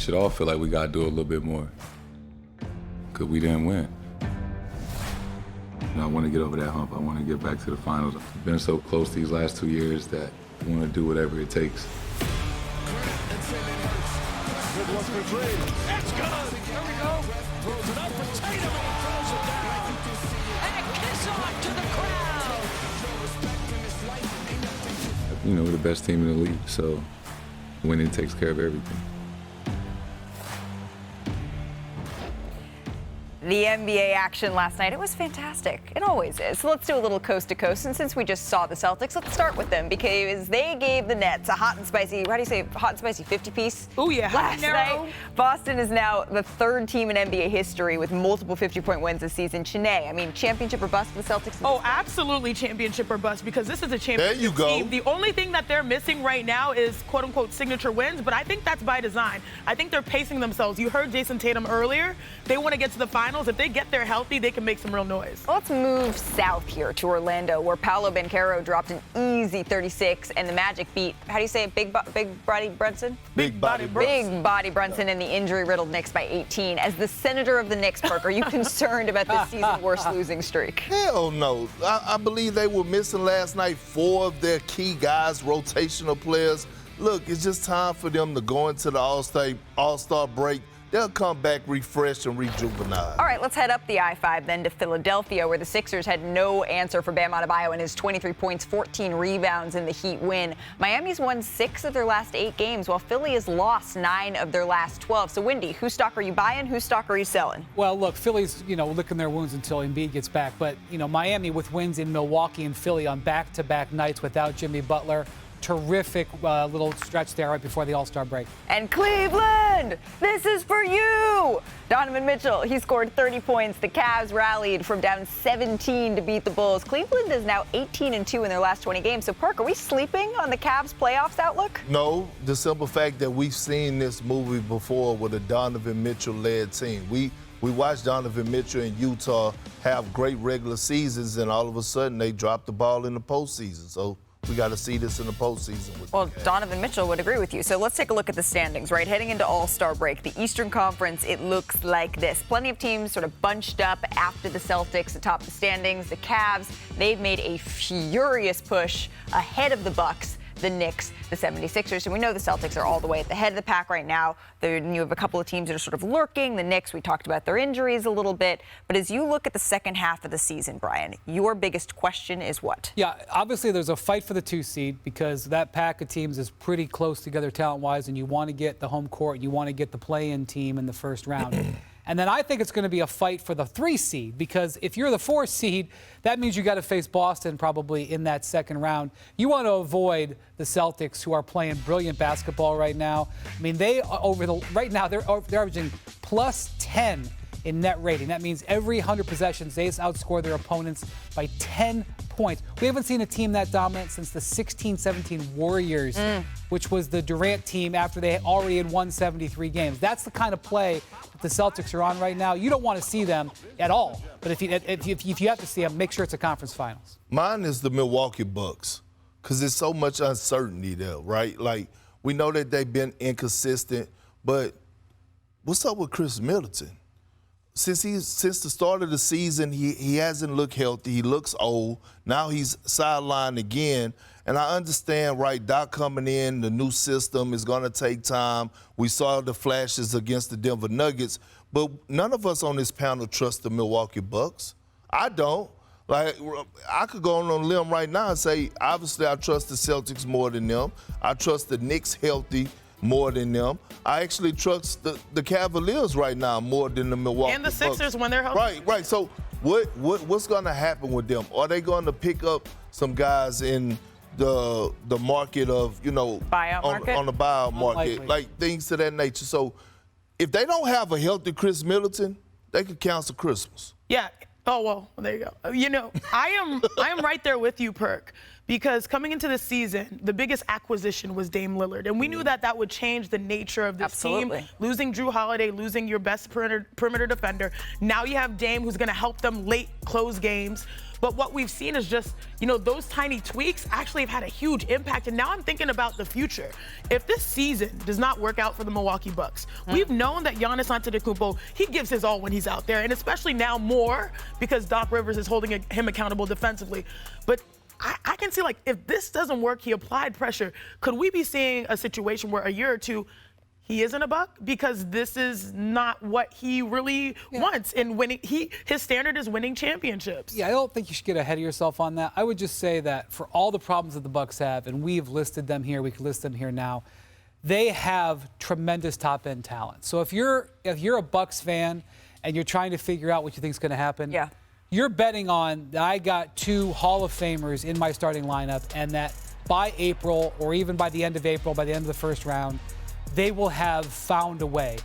should all feel like we got to do a little bit more because we didn't win. I want to get over that hump. I want to get back to the finals. I've been so close these last 2 years that I want to do whatever it takes. Good one for three. That's good. There we go. Throws it up for Tatum and throws it down. And a kiss on to the crowd. You know, we're the best team in the league, so winning takes care of everything. The NBA action last night, it was fantastic. It always is. So let's do a little coast to coast. And since we just saw the Celtics, let's start with them because they gave the Nets a hot and spicy, how do you say, hot and spicy 50-piece? Oh, yeah. Last night, Boston is now the third team in NBA history with multiple 50-point wins this season. Chiney, I mean, championship or bust for the Celtics? Oh, absolutely championship or bust because this is a championship There you go. team. The only thing that they're missing right now is quote-unquote signature wins, but I think that's by design. I think they're pacing themselves. You heard Jason Tatum earlier. They want to get to the finals. If they get there healthy, they can make some real noise. Let's move south here to Orlando, where Paolo Banchero dropped an easy 36, and the Magic beat, how do you say it, Big Body Brunson? Big Body Brunson. Big Body Brunson and the injury-riddled Knicks by 18. As the senator of the Knicks, Park, are you concerned about this season's worst losing streak? Hell no. I believe they were missing last night 4 of their key guys, rotational players. Look, it's just time for them to go into the All-Star break. They'll come back refreshed and rejuvenated. All right, let's head up the I-5 then to Philadelphia, where the Sixers had no answer for Bam Adebayo and his 23 points, 14 rebounds in the Heat win. Miami's won 6 of their last 8 games, while Philly has lost 9 of their last 12. So, Wendy, whose stock are you buying? Whose stock are you selling? Well, look, Philly's, licking their wounds until Embiid gets back. But, Miami with wins in Milwaukee and Philly on back-to-back nights without Jimmy Butler. Terrific little stretch there right before the All-Star break. And Cleveland, this is for you. Donovan Mitchell, he scored 30 points. The Cavs rallied from down 17 to beat the Bulls. Cleveland is now 18-2 in their last 20 games. So, Park, are we sleeping on the Cavs' playoffs outlook? No, the simple fact that we've seen this movie before with a Donovan Mitchell-led team. We watched Donovan Mitchell in Utah have great regular seasons, and all of a sudden they dropped the ball in the postseason. So we got to see this in the postseason. Well, Donovan Mitchell would agree with you. So let's take a look at the standings, right? Heading into All-Star break, the Eastern Conference, it looks like this. Plenty of teams sort of bunched up after the Celtics atop the standings. The Cavs, they've made a furious push ahead of the Bucks, the Knicks, the 76ers. And we know the Celtics are all the way at the head of the pack right now. You have a couple of teams that are sort of lurking. The Knicks, we talked about their injuries a little bit. But as you look at the second half of the season, Brian, your biggest question is what? Yeah, obviously there's a fight for the 2 seed because that pack of teams is pretty close together talent-wise, and you want to get the home court, you want to get the play-in team in the first round. And then I think it's going to be a fight for the 3 seed because if you're the 4 seed, that means you got to face Boston probably in that second round. You want to avoid the Celtics, who are playing brilliant basketball right now. I mean, right now they're averaging plus 10 in net rating. That means every 100 possessions they outscore their opponents by 10 points. We haven't seen a team that dominant since the 16-17 Warriors, which was the Durant team after they already had won 73 games. That's the kind of play that the Celtics are on right now. You don't want to see them at all. But if you have to see them, make sure it's a conference finals. Mine is the Milwaukee Bucks because there's so much uncertainty there, right? Like, we know that they've been inconsistent, but what's up with Chris Middleton? Since the start of the season, he hasn't looked healthy. He looks old. Now he's sidelined again. And I understand, right, Doc coming in, the new system is going to take time. We saw the flashes against the Denver Nuggets. But none of us on this panel trust the Milwaukee Bucks. I don't. Like, I could go on a limb right now and say, obviously, I trust the Celtics more than them. I trust the Knicks healthy more than them. I actually trust the Cavaliers right now more than the Milwaukee Bucks. And the Sixers when they're healthy. Right. So what's going to happen with them? Are they going to pick up some guys in the market of, buyout market? On the buyout market, Unlikely. like things to that nature? So if they don't have a healthy Chris Middleton, they could cancel Christmas. Yeah. Oh, well, there you go. I am right there with you, Perk, because coming into the season, the biggest acquisition was Dame Lillard. And we knew that that would change the nature of this team. Losing Drew Holiday, losing your best perimeter defender. Now you have Dame, who's going to help them late close games. But what we've seen is just, those tiny tweaks actually have had a huge impact. And now I'm thinking about the future. If this season does not work out for the Milwaukee Bucks, we've known that Giannis Antetokounmpo, he gives his all when he's out there. And especially now more because Doc Rivers is holding him accountable defensively. But I can see, if this doesn't work, he applied pressure. Could we be seeing a situation where a year or two, he isn't a Buck because this is not what he really wants? And his standard is winning championships. Yeah, I don't think you should get ahead of yourself on that. I would just say that for all the problems that the Bucks have, and we've listed them here, we could list them here now, they have tremendous top-end talent. So if you're a Bucks fan and you're trying to figure out what you think is going to happen, you're betting on that I got 2 Hall of Famers in my starting lineup and that by April or even by the end of April, by the end of the first round, they will have found a way.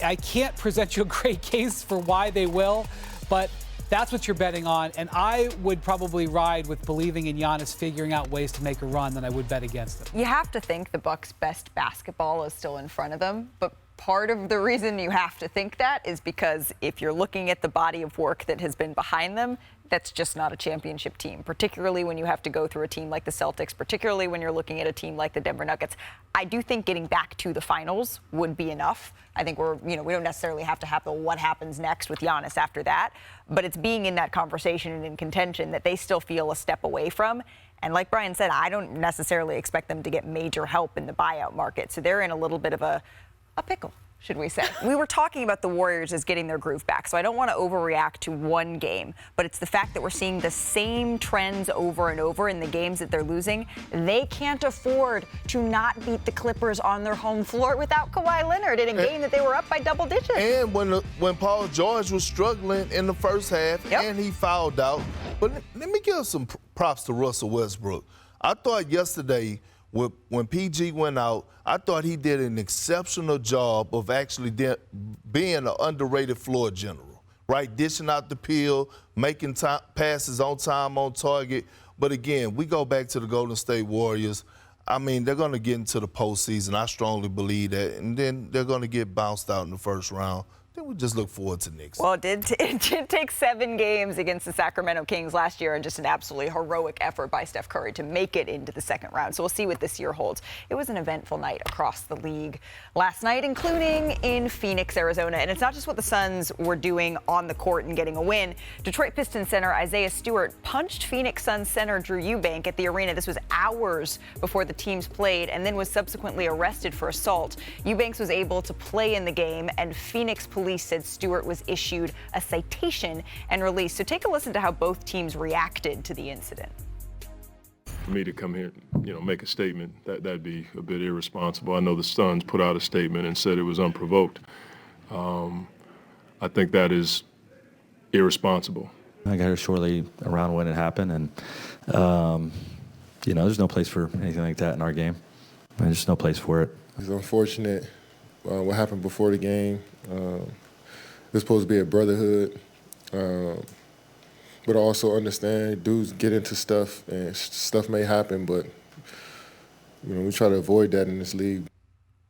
I can't present you a great case for why they will, but that's what you're betting on. And I would probably ride with believing in Giannis figuring out ways to make a run than I would bet against them. You have to think the Bucks' best basketball is still in front of them, but part of the reason you have to think that is because if you're looking at the body of work that has been behind them, that's just not a championship team, particularly when you have to go through a team like the Celtics, particularly when you're looking at a team like the Denver Nuggets. I do think getting back to the finals would be enough. I think we don't necessarily have to have the what happens next with Giannis after that, but it's being in that conversation and in contention that they still feel a step away from. And like Brian said, I don't necessarily expect them to get major help in the buyout market. So they're in a little bit of a pickle, should we say. We were talking about the Warriors as getting their groove back, so I don't want to overreact to one game, but it's the fact that we're seeing the same trends over and over in the games that they're losing. They can't afford to not beat the Clippers on their home floor without Kawhi Leonard in a game that they were up by double digits. And when Paul George was struggling in the first half and he fouled out. But let me give some props to Russell Westbrook. I thought yesterday when PG went out, I thought he did an exceptional job of actually being an underrated floor general, right? Dishing out the peel, making passes on time, on target. But again, we go back to the Golden State Warriors. I mean, they're going to get into the postseason. I strongly believe that. And then they're going to get bounced out in the first round. Then we just look forward to Knicks. Well, it did take 7 games against the Sacramento Kings last year and just an absolutely heroic effort by Steph Curry to make it into the second round. So we'll see what this year holds. It was an eventful night across the league last night, including in Phoenix, Arizona. And it's not just what the Suns were doing on the court and getting a win. Detroit Pistons center Isaiah Stewart punched Phoenix Suns center Drew Eubanks at the arena. This was hours before the teams played and then was subsequently arrested for assault. Eubanks was able to play in the game, and Phoenix police said Stewart was issued a citation and released. So take a listen to how both teams reacted to the incident. For me to come here, make a statement, that'd be a bit irresponsible. I know the Suns put out a statement and said it was unprovoked. I think that is irresponsible. I got here shortly around when it happened, and there's no place for anything like that in our game. There's just no place for it. It's unfortunate what happened before the game. It's supposed to be a brotherhood, but I also understand dudes get into stuff, and stuff may happen, but we try to avoid that in this league.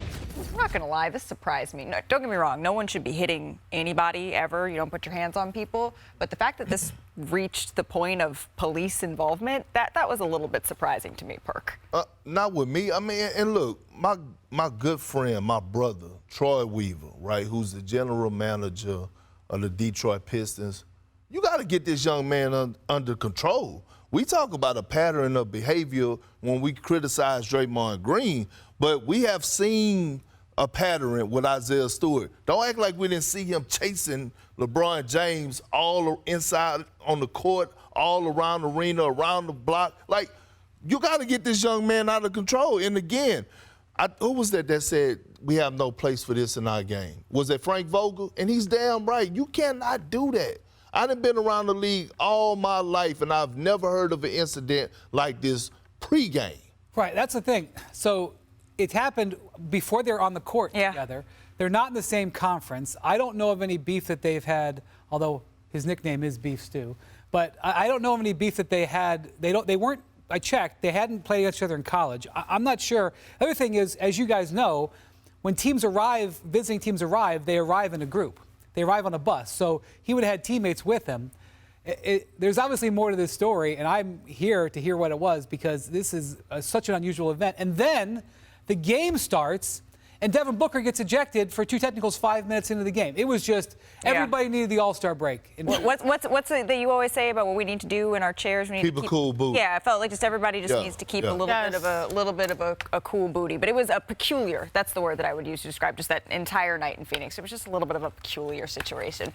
I'm not going to lie, this surprised me. No, don't get me wrong, no one should be hitting anybody ever. You don't put your hands on people. But the fact that this reached the point of police involvement, that was a little bit surprising to me, Perk. Not with me. I mean, and look, my good friend, my brother, Troy Weaver, right, who's the general manager of the Detroit Pistons, you got to get this young man under control. We talk about a pattern of behavior when we criticize Draymond Green, but we have seen a pattern with Isaiah Stewart. Don't act like we didn't see him chasing LeBron James all inside on the court, all around the arena, around the block. Like, you got to get this young man out of control. And again, who was that said we have no place for this in our game? Was it Frank Vogel? And he's damn right. You cannot do that. I've been around the league all my life, and I've never heard of an incident like this pregame. Right, that's the thing. So it happened before they're on the court together. They're not in the same conference. I don't know of any beef that they've had, although his nickname is Beef Stew. But I don't know of any beef that they had. They weren't I checked, they hadn't played each other in college. I'm not sure. The other thing is, as you guys know, when teams arrive, visiting teams arrive, they arrive in a group. They arrive on a bus. So he would have had teammates with him. There's obviously more to this story, and I'm here to hear what it was because this is such an unusual event. And then the game starts, and Devin Booker gets ejected for 2 technicals 5 minutes into the game. It was just everybody needed the All-Star break. What's it that you always say about what we need to do in our chairs? We need Keep to a cool booty. Yeah, I felt like just everybody just needs to keep a little bit of a cool booty. But it was a peculiar. That's the word that I would use to describe just that entire night in Phoenix. It was just a little bit of a peculiar situation.